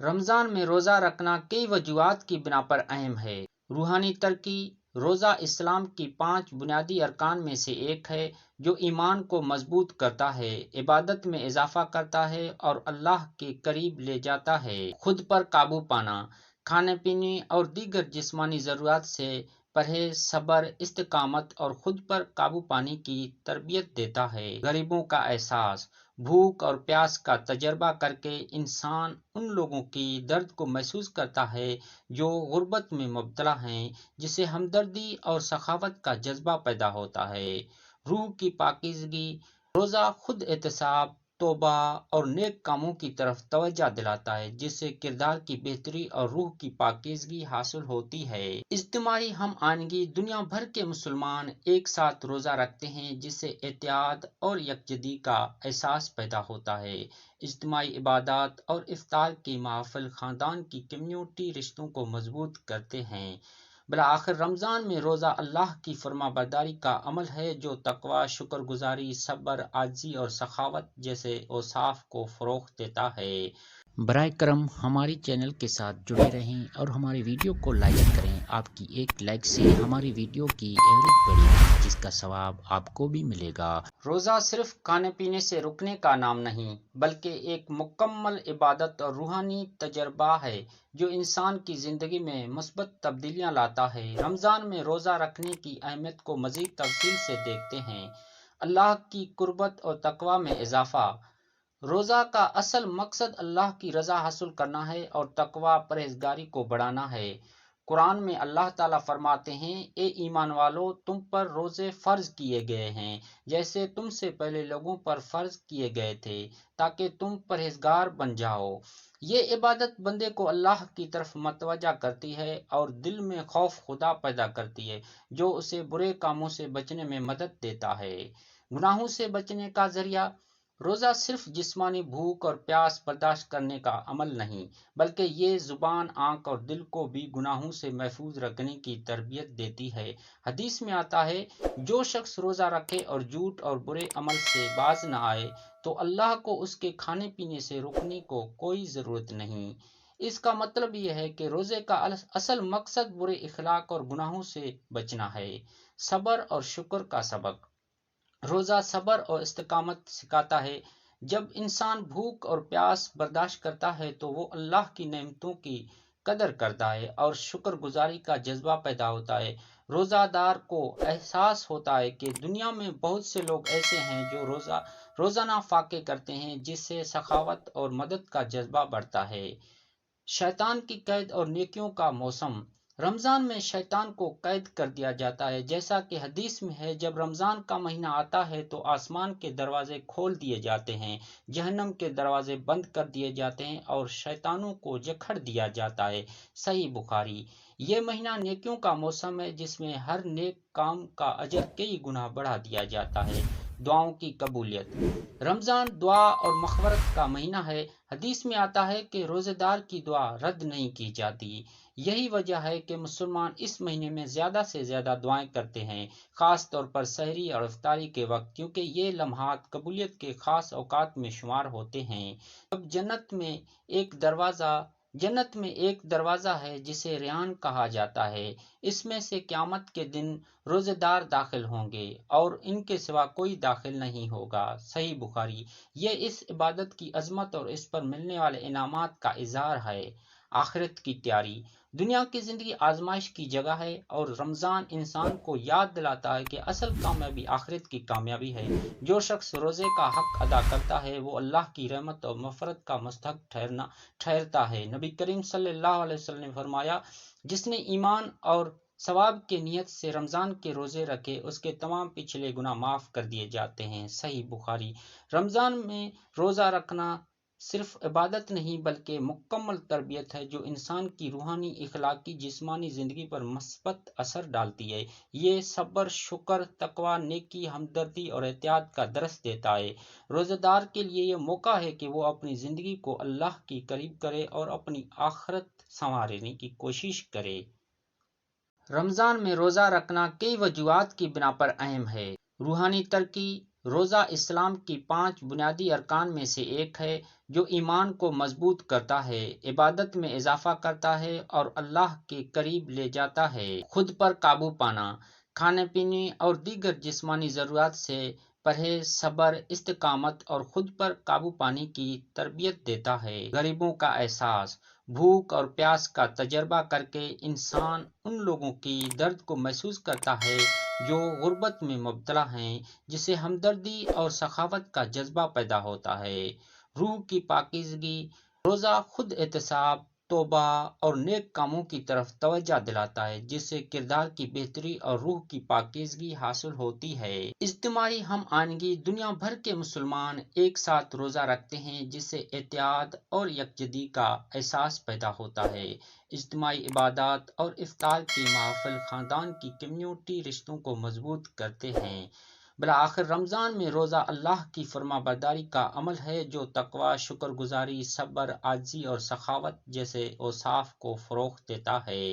رمضان میں روزہ رکھنا کئی وجوہات کی بنا پر اہم ہے۔ روحانی ترقی: روزہ اسلام کی 5 بنیادی ارکان میں سے ایک ہے جو ایمان کو مضبوط کرتا ہے، عبادت میں اضافہ کرتا ہے اور اللہ کے قریب لے جاتا ہے۔ خود پر قابو پانا: کھانے پینے اور دیگر جسمانی ضروریات سے پرہیز، صبر، استقامت اور خود پر قابو پانے کی تربیت دیتا ہے۔ غریبوں کا احساس: بھوک اور پیاس کا تجربہ کر کے انسان ان لوگوں کی درد کو محسوس کرتا ہے جو غربت میں مبتلا ہیں، جس سے ہمدردی اور سخاوت کا جذبہ پیدا ہوتا ہے۔ روح کی پاکیزگی: روزہ خود احتساب، توبہ اور نیک کاموں کی طرف توجہ دلاتا ہے، جس سے کردار کی بہتری اور روح کی پاکیزگی حاصل ہوتی ہے۔ اجتماعی ہم آہنگی: دنیا بھر کے مسلمان ایک ساتھ روزہ رکھتے ہیں، جس سے اتحاد اور یکجہتی کا احساس پیدا ہوتا ہے۔ اجتماعی عبادات اور افطار کی محافل خاندان کی کمیونٹی رشتوں کو مضبوط کرتے ہیں۔ بالآخر رمضان میں روزہ اللہ کی فرما برداری کا عمل ہے جو تقوی، شکر گزاری، صبر، عاجزی اور سخاوت جیسے اوصاف کو فروغ دیتا ہے۔ براہ کرم ہماری چینل کے ساتھ جڑے رہیں اور ہماری ویڈیو کو لائک کریں۔ آپ کی ایک لائک سے ہماری ویڈیو کی ایوریج بڑھے گی، جس کا ثواب آپ کو بھی ملے گا۔ روزہ صرف کھانے پینے سے رکنے کا نام نہیں، بلکہ ایک مکمل عبادت اور روحانی تجربہ ہے جو انسان کی زندگی میں مثبت تبدیلیاں لاتا ہے۔ رمضان میں روزہ رکھنے کی اہمیت کو مزید تفصیل سے دیکھتے ہیں۔ اللہ کی قربت اور تقوی میں اضافہ: روزہ کا اصل مقصد اللہ کی رضا حاصل کرنا ہے اور تقوی پرہیزگاری کو بڑھانا ہے۔ قرآن میں اللہ تعالیٰ فرماتے ہیں، اے ایمان والو، تم پر روزے فرض کیے گئے ہیں جیسے تم سے پہلے لوگوں پر فرض کیے گئے تھے تاکہ تم پرہیزگار بن جاؤ۔ یہ عبادت بندے کو اللہ کی طرف متوجہ کرتی ہے اور دل میں خوف خدا پیدا کرتی ہے، جو اسے برے کاموں سے بچنے میں مدد دیتا ہے۔ گناہوں سے بچنے کا ذریعہ: روزہ صرف جسمانی بھوک اور پیاس برداشت کرنے کا عمل نہیں، بلکہ یہ زبان، آنکھ اور دل کو بھی گناہوں سے محفوظ رکھنے کی تربیت دیتی ہے۔ حدیث میں آتا ہے، جو شخص روزہ رکھے اور جھوٹ اور برے عمل سے باز نہ آئے تو اللہ کو اس کے کھانے پینے سے روکنے کو کوئی ضرورت نہیں۔ اس کا مطلب یہ ہے کہ روزے کا اصل مقصد برے اخلاق اور گناہوں سے بچنا ہے۔ صبر اور شکر کا سبق: روزہ صبر اور استقامت سکھاتا ہے۔ جب انسان بھوک اور پیاس برداشت کرتا ہے تو وہ اللہ کی نعمتوں کی قدر کرتا ہے اور شکر گزاری کا جذبہ پیدا ہوتا ہے۔ روزہ دار کو احساس ہوتا ہے کہ دنیا میں بہت سے لوگ ایسے ہیں جو روزانہ فاقے کرتے ہیں، جس سے سخاوت اور مدد کا جذبہ بڑھتا ہے۔ شیطان کی قید اور نیکیوں کا موسم: رمضان میں شیطان کو قید کر دیا جاتا ہے، جیسا کہ حدیث میں ہے، جب رمضان کا مہینہ آتا ہے تو آسمان کے دروازے کھول دیے جاتے ہیں، جہنم کے دروازے بند کر دیے جاتے ہیں اور شیطانوں کو جکڑ دیا جاتا ہے۔ صحیح بخاری۔ یہ مہینہ نیکیوں کا موسم ہے جس میں ہر نیک کام کا اجر کئی گنا بڑھا دیا جاتا ہے۔ دعاؤں کی قبولیت: رمضان دعا اور مغفرت کا مہینہ ہے۔ حدیث میں آتا ہے کہ روزے دار کی دعا رد نہیں کی جاتی۔ یہی وجہ ہے کہ مسلمان اس مہینے میں زیادہ سے زیادہ دعائیں کرتے ہیں، خاص طور پر سحری اور افطاری کے وقت، کیونکہ یہ لمحات قبولیت کے خاص اوقات میں شمار ہوتے ہیں۔ اب جنت میں ایک دروازہ ہے جسے ریان کہا جاتا ہے، اس میں سے قیامت کے دن روزے دار داخل ہوں گے اور ان کے سوا کوئی داخل نہیں ہوگا۔ صحیح بخاری۔ یہ اس عبادت کی عظمت اور اس پر ملنے والے انعامات کا اظہار ہے۔ آخرت کی تیاری: دنیا کی زندگی آزمائش کی جگہ ہے اور رمضان انسان کو یاد دلاتا ہے کہ اصل کامیابی آخرت کی کامیابی ہے۔ جو شخص روزے کا حق ادا کرتا ہے وہ اللہ کی رحمت اور مغفرت کا مستحق ٹھہرتا ہے۔ نبی کریم صلی اللہ علیہ وسلم نے فرمایا، جس نے ایمان اور ثواب کی نیت سے رمضان کے روزے رکھے اس کے تمام پچھلے گناہ معاف کر دیے جاتے ہیں۔ صحیح بخاری۔ رمضان میں روزہ رکھنا صرف عبادت نہیں بلکہ مکمل تربیت ہے جو انسان کی روحانی، اخلاقی، جسمانی زندگی پر مثبت اثر ڈالتی ہے۔ یہ صبر، شکر، تقوی، نیکی، ہمدردی اور احتیاط کا درس دیتا ہے۔ روزہ دار کے لیے یہ موقع ہے کہ وہ اپنی زندگی کو اللہ کی قریب کرے اور اپنی آخرت سنوارنے کی کوشش کرے۔ رمضان میں روزہ رکھنا کئی وجوہات کی بنا پر اہم ہے۔ روحانی ترقی: روزہ اسلام کی 5 بنیادی ارکان میں سے ایک ہے جو ایمان کو مضبوط کرتا ہے، عبادت میں اضافہ کرتا ہے اور اللہ کے قریب لے جاتا ہے۔ خود پر قابو پانا، کھانے پینے اور دیگر جسمانی ضروریات سے پرہیز، صبر، استقامت اور خود پر قابو پانے کی تربیت دیتا ہے۔ غریبوں کا احساس، بھوک اور پیاس کا تجربہ کر کے انسان ان لوگوں کی درد کو محسوس کرتا ہے جو غربت میں مبتلا ہیں، جسے ہمدردی اور سخاوت کا جذبہ پیدا ہوتا ہے۔ روح کی پاکیزگی، روزہ خود احتساب، توبہ اور نیک کاموں کی طرف توجہ دلاتا ہے، جس سے کردار کی بہتری اور روح کی پاکیزگی حاصل ہوتی ہے۔ اجتماعی ہم آہنگی، دنیا بھر کے مسلمان ایک ساتھ روزہ رکھتے ہیں جس سے اتحاد اور یکجہتی کا احساس پیدا ہوتا ہے۔ اجتماعی عبادات اور افطار کی محافل خاندان کی کمیونٹی رشتوں کو مضبوط کرتے ہیں۔ بالآخر رمضان میں روزہ اللہ کی فرما برداری کا عمل ہے جو تقوی، شکر گزاری، صبر، عاجزی اور سخاوت جیسے اوصاف کو فروغ دیتا ہے۔